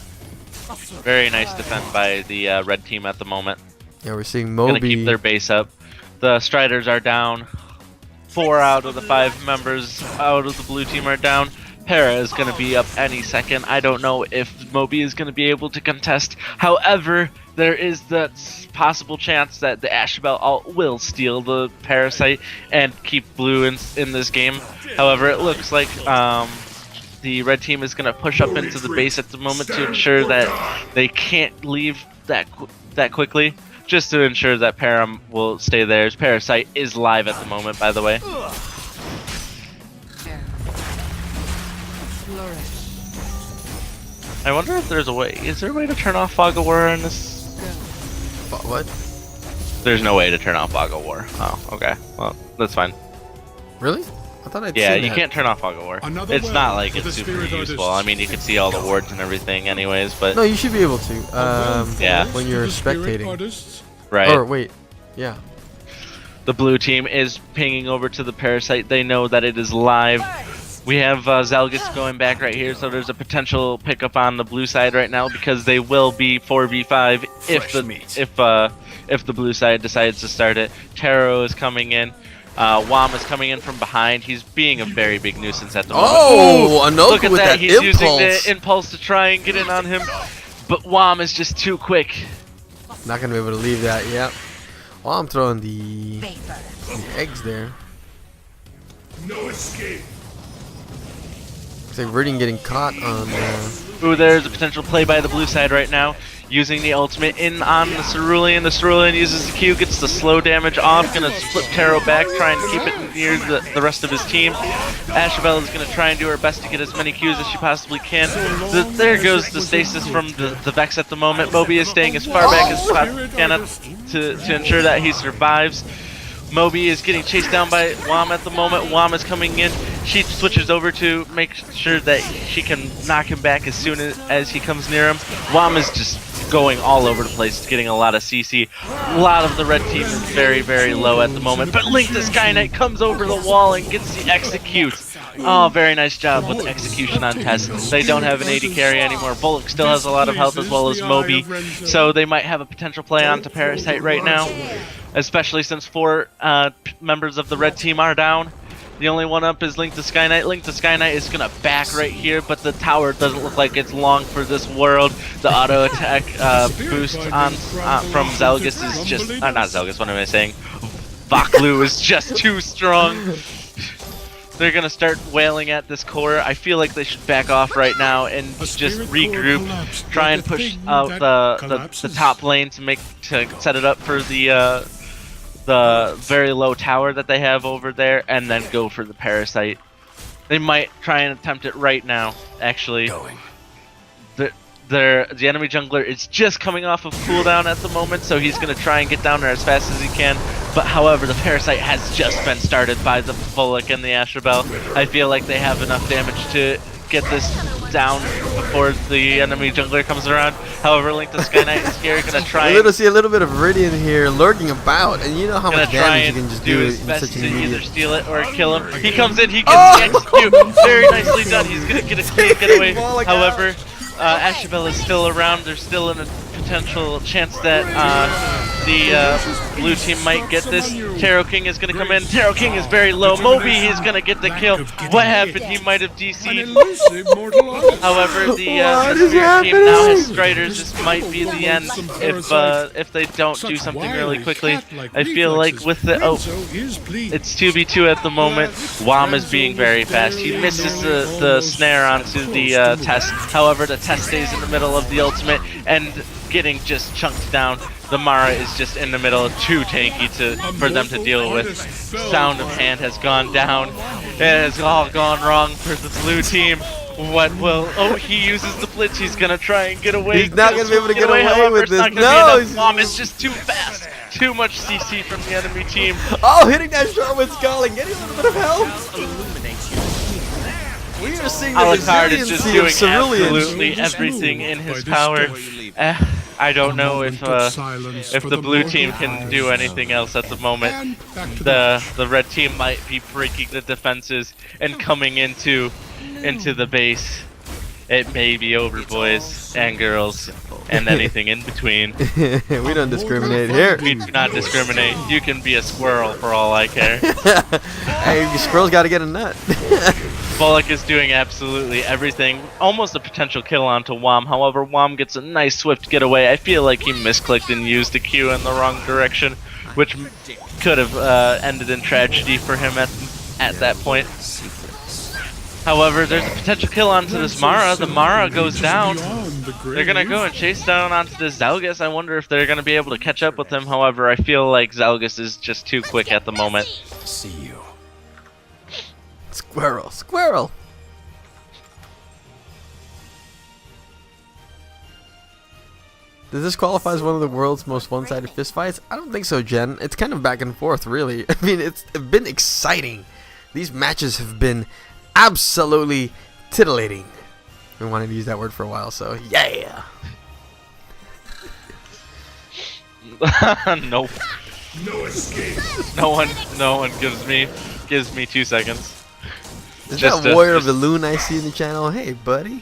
Very nice defend by the red team at the moment. Yeah, we're seeing Gonna keep Mobi. their base up. The Striders are down. 4 out of the 5 members out of the blue team are down. Para is going to be up any second. I don't know if Mobi is going to be able to contest. However, there is the possible chance that the Ashabel ult will steal the Parasite and keep blue in this game. However, it looks like the red team is going to push up into the base at the moment to ensure that they can't leave that quickly. Just to ensure that Param will stay there. His Parasite is live at the moment, by the way. I wonder if there's a way. Is there a way to turn off Fog of War in this? What? There's no way to turn off Fog of War. Oh, okay. Well, that's fine. Really? I thought I'd Yeah, seen you that. can't turn off Fog of War. Another It's not like well for it's the super spirit useful. artists. I mean, you can see all the wards and everything anyways, but... No, you should be able to. Yeah. When you're The spirit spectating. artists. Right. Or wait, yeah. The blue team is pinging over to the Parasite. They know that it is live. We have Zalgus going back right here, so there's a potential pickup on the blue side right now because they will be 4v5 if the blue side decides to start it. Taro is coming in. Wom is coming in from behind. He's being a very big nuisance at the moment. Oh, Ooh, Annoku look at with that He's using impulse. the impulse to try and get in on him, but Wom is just too quick. Not gonna be able to leave that. Yep. Well, I'm throwing the eggs there. No escape. Looks like Viridian getting caught on. Ooh, there's a potential play by the blue side right now. Using the ultimate in on the Cerulean. The Cerulean uses the Q, gets the slow damage off. Gonna split Taro back, try and keep it near the rest of his team. Ashabel is gonna try and do her best to get as many Qs as she possibly can. There goes the stasis from the Vex at the moment. Mobi is staying as far back as possible to ensure that he survives. Mobi is getting chased down by Wham at the moment. Wham is coming in. She switches over to make sure that she can knock him back as soon as he comes near him. Wham is just going all over the place, getting a lot of CC. A lot of the red team is very, very low at the moment. But LinkTheSkyKnight comes over the wall and gets the execute. Oh, very nice job with the execution on Tess. They don't have an AD carry anymore. Bullock still has a lot of health as well as Mobi, so they might have a potential play on to Parasite right now, especially since 4 members of the red team are down. The only one up is LinkTheSkyKnight. LinkTheSkyKnight is going to back right here, but the tower doesn't look like it's long for this world. The auto attack boost on from Zelgus is just... not Zelgus, what am I saying? Vaklu is just too strong. They're going to start wailing at this core. I feel like they should back off right now and just regroup. Try and push out the top lane to set it up for the very low tower that they have over there, and then go for the Parasite. They might try and attempt it right now, actually. The enemy jungler is just coming off of cooldown at the moment, so he's going to try and get down there as fast as he can. But however, the Parasite has just been started by the Bullock and the Asherbell. I feel like they have enough damage to get this down before the enemy jungler comes around. However, LinkTheSkyKnight is here, going to try and see a little bit of Viridian here lurking about, and you know how much damage you can just do in such an immediate... either steal it or kill him. He comes in, he gets the execute. Very nicely done. He's going to get a clean getaway. However, Asherbell is still around. There's still a potential chance that the blue team might get this. Taro King is going to come in. Taro King is very low. Mobi is going to get the kill. What happened? He might have DC'd. However, the Spirit team now has Striders. This might be the end if they don't do something really quickly. I feel like with the... oh, it's 2v2 at the moment. Wham is being very fast. He misses the snare onto the Test. However, the Test stays in the middle of the ultimate and getting just chunked down. The Mara is just in the middle, too tanky for them to deal with. Sound of Hand has gone down. It has all gone wrong for the blue team. What will... oh, he uses the blitz. He's going to try and get away. He's not going to be able to get away However, with this. No! Bomb is just too fast. Too much CC from the enemy team. Oh, hitting that shot with Skull and getting a little bit of help. We are seeing the Alucard is just doing Cerulean. absolutely everything in his power. I don't know if the blue team can do anything else at the moment. The red team might be breaking the defenses and coming into the base. It may be over, boys and girls, and anything in between. We don't discriminate here. We do not discriminate. You can be a squirrel for all I care. Hey, squirrel's got to get a nut. Bullock is doing absolutely everything. Almost a potential kill onto Wham. However, Wham gets a nice swift getaway. I feel like he misclicked and used the Q in the wrong direction, which could have ended in tragedy for him at that point. However, there's a potential kill onto this Mara. The Mara goes down. They're going to go and chase down onto this Zelgus. I wonder if they're going to be able to catch up with him. However, I feel like Zelgus is just too quick at the moment. See you. Squirrel, squirrel. Does this qualify as one of the world's most one-sided fistfights? I don't think so, Jen. It's kind of back and forth, really. I mean, it's been exciting. These matches have been absolutely titillating. I've been wanting to use that word for a while, so yeah. Nope. No escape. No one gives me 2 seconds. Is that Warrior of the Loon I see in the channel? Hey, buddy.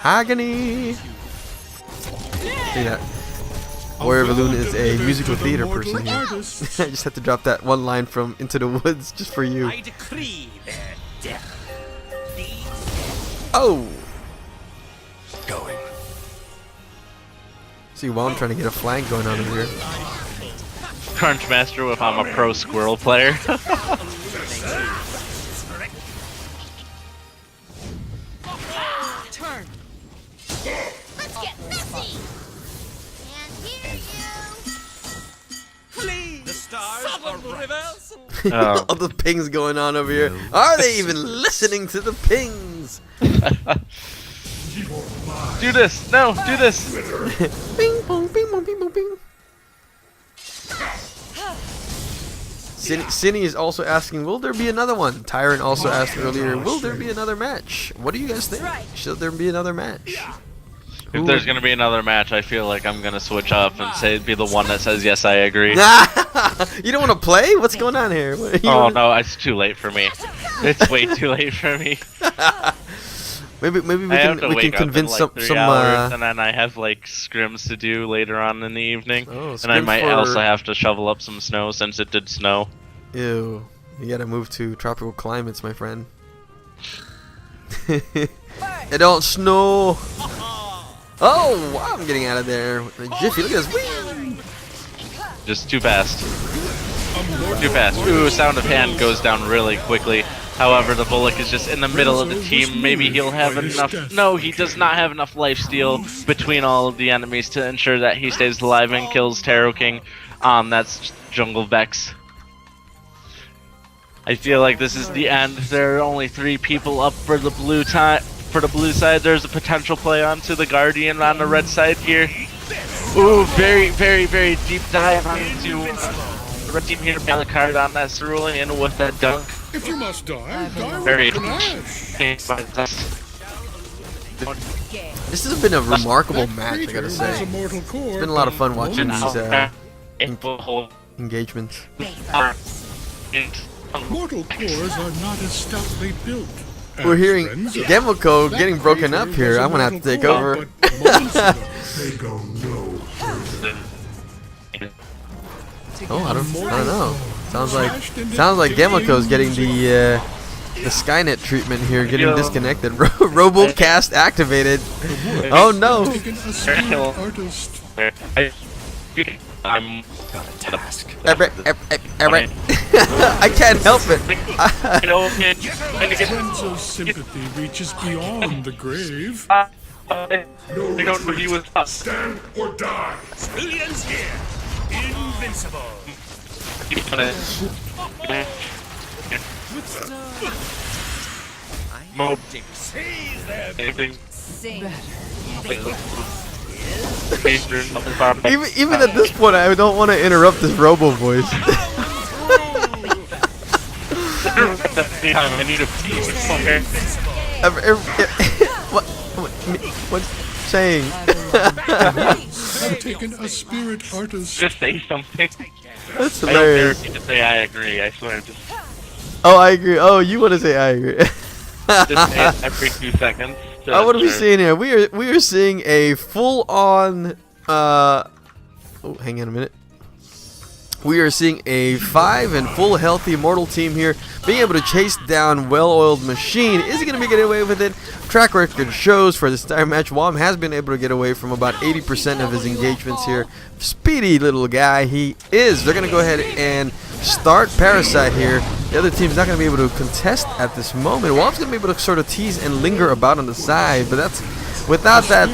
Agony. See that? Warrior of the Loon is a musical theater person here. I just had to drop that one line from Into the Woods just for you. I decree their death. Oh! Going. See, while I'm trying to get a flank going on over here. Crunchmaster if I'm a pro squirrel player. Turn. Let's get messy! Can't hear you! The stars are reversed. Oh. All the pings going on over here. Are they even listening to the pings? Do this! No, do this! Bing, bong, bing, bong, bing, bong, bing. Cine is also asking, will there be another one? Tyron also asked earlier, will there be another match? What do you guys think? Should there be another match? If there's gonna be another match, I feel like I'm gonna switch up and say be the one that says yes, I agree. You don't want to play? What's going on here? Oh no, it's too late for me. It's way too late for me. Maybe we can convince like some hours, and then I have like scrims to do later on in the evening, Oh, and I might for... also have to shovel up some snow since it did snow. Ew, you gotta move to tropical climates, my friend. It don't snow. Oh, wow, I'm getting out of there. Jiffy, look at this. Whee! Just too fast. Too fast. Ooh, Sound of Hand goes down really quickly. However, the Bullock is just in the middle of the team. Maybe he'll have enough. No, he does not have enough lifesteal between all of the enemies to ensure that he stays alive and kills Taro King. That's Jungle Vex. I feel like this is the end. There are only 3 people up for the blue side. There's a potential play onto the Guardian on the red side here. Ooh, very, very, very deep dive onto the red team here. Alucard on that cerulean with that dunk. If you must die, die Very. with panache. This has been a remarkable match, I gotta say. Has a mortal core, It's been a lot of fun watching these engagements. Mortal cores are not as stoutly built. We're hearing Friends, Gemoko that getting broken creature up here. was a I'm gonna have to mortal take core, over. but moments ago, They go no further. Oh, I don't know. Sounds like Gemoko's getting the Skynet treatment here, getting disconnected. Robocast activated. Oh no! taken a skilled artist. I'm Got a task. I can't help it. Sense of sympathy reaches beyond the grave. I don't know he was up. Stand or die. Millions here. Invincible. Mob. Seize them. Anything. Even at this point, I don't want to interrupt this Robo voice. I need a What's saying? I've taken a spirit artist. Just say something. That's I don't care hilarious. if you just say I agree. I swear, just Oh, I agree. Oh, you want to say I agree? say it every 2 seconds. Oh, what are we seeing here? We are seeing a full-on. Oh, hang on a minute. We are seeing a 5 and full healthy Immortal team here, being able to chase down WellOiledMachine. Is he going to be getting away with it? Track record shows for this entire match, Wom has been able to get away from about 80% of his engagements here. Speedy little guy he is. They're going to go ahead and start Parasite here. The other team's not going to be able to contest at this moment. Wom's going to be able to sort of tease and linger about on the side, but that's without that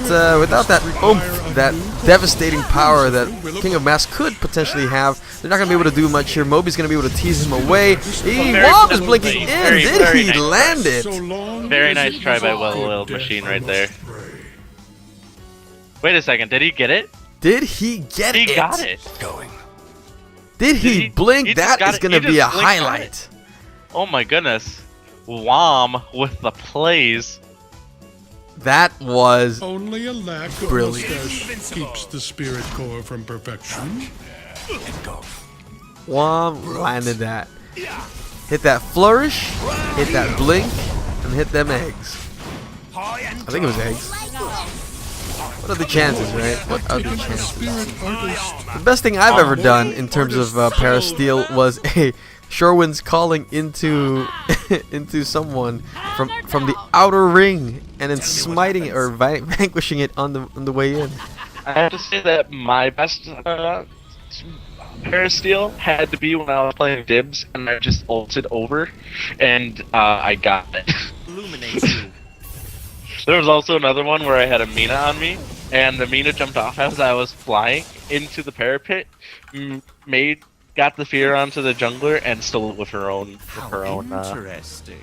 oomph, that devastating power that King of Mass could potentially have. They're not going to be able to do much here. Mobi's going to be able to tease him away. Wom is blinking in. Did he land it? So long Very as nice it try by was WellOiledMachine right there. Wait a second, did he get it? Did he get it? He got it. Going. Did he blink? he just That got is it. going He to be a just blinked on highlight. Oh my goodness. Wom with the plays. That was Only a lack of Brilliant. mustache keeps the spirit core from perfection. And go. Wom landed that. Hit that flourish, hit that blink, and hit them eggs. I think it was eggs. What are the chances, right? What are the Taken a chances? spirit artist. The best thing I've ever done in terms of Parasteel was a Shorewind's calling into into someone from the outer ring and then smiting it or vanquishing it on the way in. I have to say that my best Parasteel had to be when I was playing Dibs and I just ulted over and I got it. Illuminate you. There was also another one where I had a Mina on me and the Mina jumped off as I was flying into the parapet, got the fear onto the jungler and stole it with her own Interesting.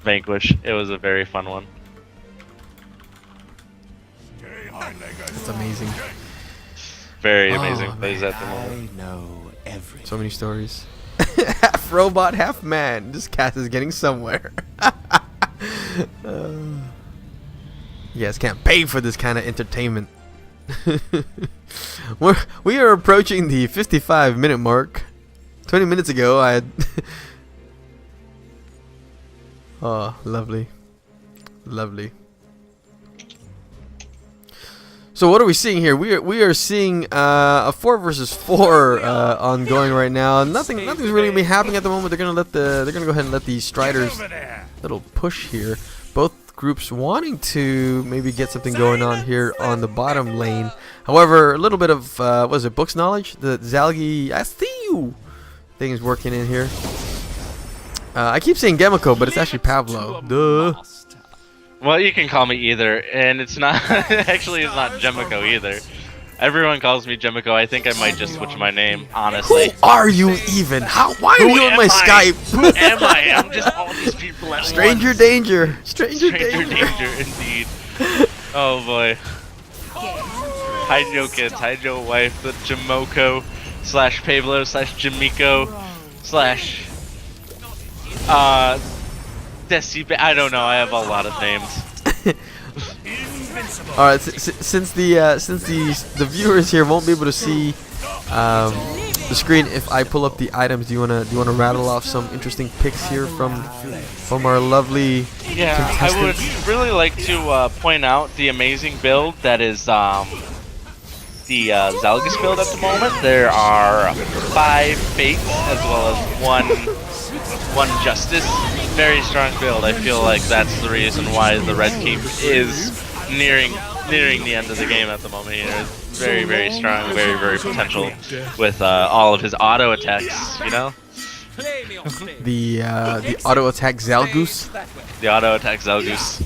vanquish. It was a very fun one. That's amazing. Very amazing plays at the moment. I know everything. So many stories. Half robot, half man. This cast is getting somewhere. You guys can't pay for this kind of entertainment. We are approaching the 55-minute mark. 20 minutes ago, I had. Oh, lovely, lovely. So what are we seeing here? We are seeing a 4 versus 4 ongoing right now. Nothing's really gonna be happening at the moment. They're gonna go ahead and let the Striders little push here. Both groups wanting to maybe get something going on here on the bottom lane. However, a little bit of what is it, Book's Knowledge? The Zalgi Astiu thing is working in here. I keep saying Gemiko, but it's actually Pavlo. Duh. Well, you can call me either, and it's not actually it's not Jemiko either. Everyone calls me Jemiko. I think I might just switch my name, honestly. Who are you even? Why are you on my Skype? Who am I? I'm just all these people at Stranger once. danger. Stranger Stranger danger, indeed. Oh boy. Hi Joe kids, hi Joe wife, the Jamoko / Pablo / Jamiko / Desipe. I don't know. I have a lot of names. All right, since the viewers here won't be able to see the screen if I pull up the items, do you wanna rattle off some interesting picks here from our lovely Yeah, I would really like to point out the amazing build that is the Zalgus build at the moment. There are 5 Fates as well as one Justice. Very strong build. I feel like that's the reason why the red team is nearing the end of the game at the moment here. Very, very strong, very potential with all of his auto attacks, you know? The auto attack Zalgus, The auto attack Zalgus.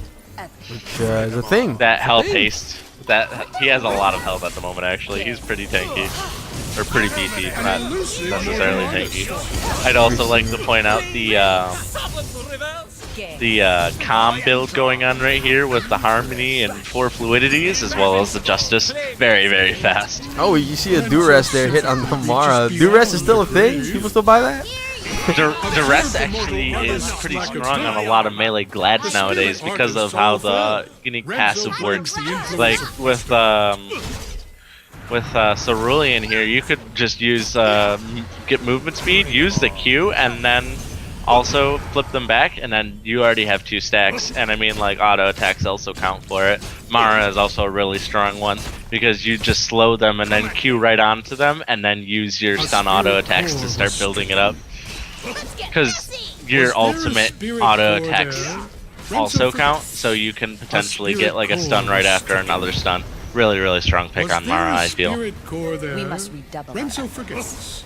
which is a thing. That health haste. That he has a lot of health at the moment actually. He's pretty tanky. Or pretty beefy, not necessarily tanky. I'd also like to point out the calm build going on right here with the harmony and 4 fluidities as well as the justice. Very fast. Oh, you see a Duress there hit on the Mara. Duress is still a thing? People still buy that? Duress actually is pretty strong on a lot of melee glads nowadays because of how the unique passive works. Like with Cerulean here, you could just use get movement speed, use the Q, and then also flip them back, and then you already have 2 stacks. And I mean, like, auto attacks also count for it. Mara is also a really strong one because you just slow them and then Q right onto them, and then use your stun auto attacks to start building it up. Because your ultimate auto attacks also count, so you can potentially get like a stun right after another stun. Really strong pick on Mara, I feel. We must redouble. Renzo forgets.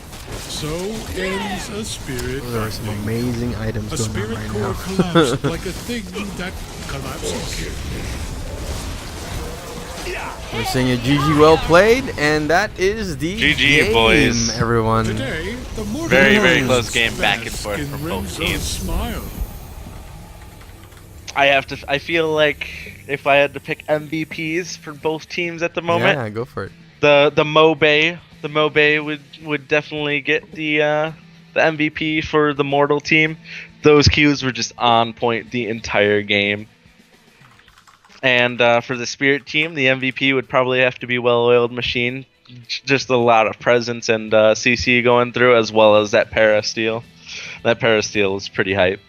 So ends a spirit. There are some amazing items A going on spirit right core now. collapsed like a thing that collapses. We're seeing a GG well played, and that is the GG, game, boys. everyone. Today, the mortal Very is close game, back and bask forth in from both Renzo's teams. Smile. I feel like if I had to pick MVPs for both teams at the moment, Yeah, go for it. the Mobe would definitely get the MVP for the Mortal team. Those Qs were just on point the entire game. And for the Spirit team, the MVP would probably have to be WellOiledMachine. Just a lot of presence and CC going through, as well as that Parasteel. That Parasteel is pretty hype.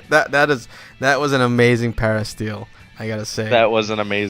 that was an amazing Parasteel, I gotta say. That was an amazing.